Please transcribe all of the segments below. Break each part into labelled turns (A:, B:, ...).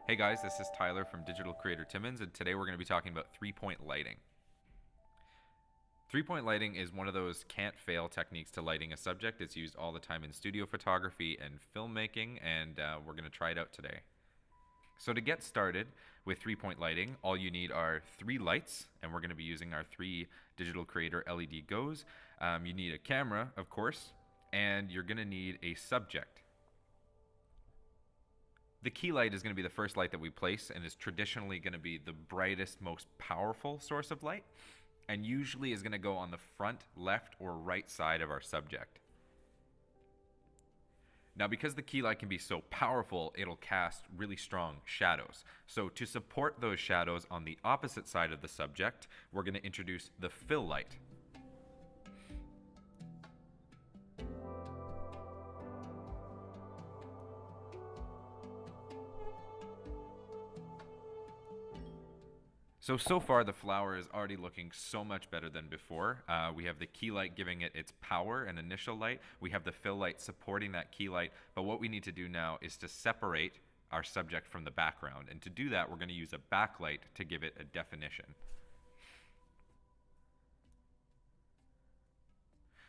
A: Hey guys, this is Tyler from Digital Creator Timmons, and today we're going to be talking about three-point lighting. Three-point lighting is one of those can't-fail techniques to lighting a subject. It's used all the time in studio photography and filmmaking, and we're going to try it out today. So to get started with three-point lighting, all you need are three lights, and we're going to be using our three Digital Creator LED Go's. You need a camera, of course, and you're going to need a subject. The key light is going to be the first light that we place and is traditionally going to be the brightest, most powerful source of light, and usually is going to go on the front, left, or right side of our subject. Now, because the key light can be so powerful, it'll cast really strong shadows. So to support those shadows on the opposite side of the subject, we're going to introduce the fill light. So far the flower is already looking so much better than before. We have the key light giving it its power and initial light. We have the fill light supporting that key light. But what we need to do now is to separate our subject from the background. And to do that, we're going to use a backlight to give it a definition.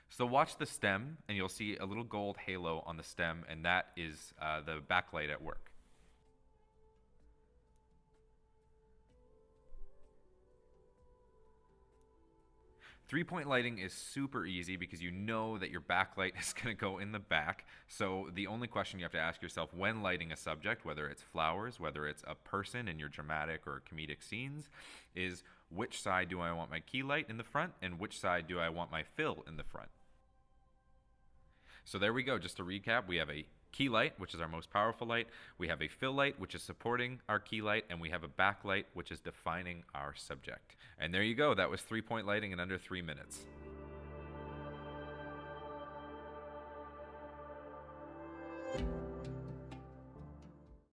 A: So watch the stem, and you'll see a little gold halo on the stem, and that is the backlight at work. Three-point lighting is super easy because you know that your backlight is going to go in the back. So the only question you have to ask yourself when lighting a subject, whether it's flowers, whether it's a person in your dramatic or comedic scenes, is which side do I want my key light in the front and which side do I want my fill in the front? So there we go. Just to recap, we have a key light, which is our most powerful light. We have a fill light, which is supporting our key light, and we have a backlight, which is defining our subject. And there you go. That was three-point lighting in under 3 minutes.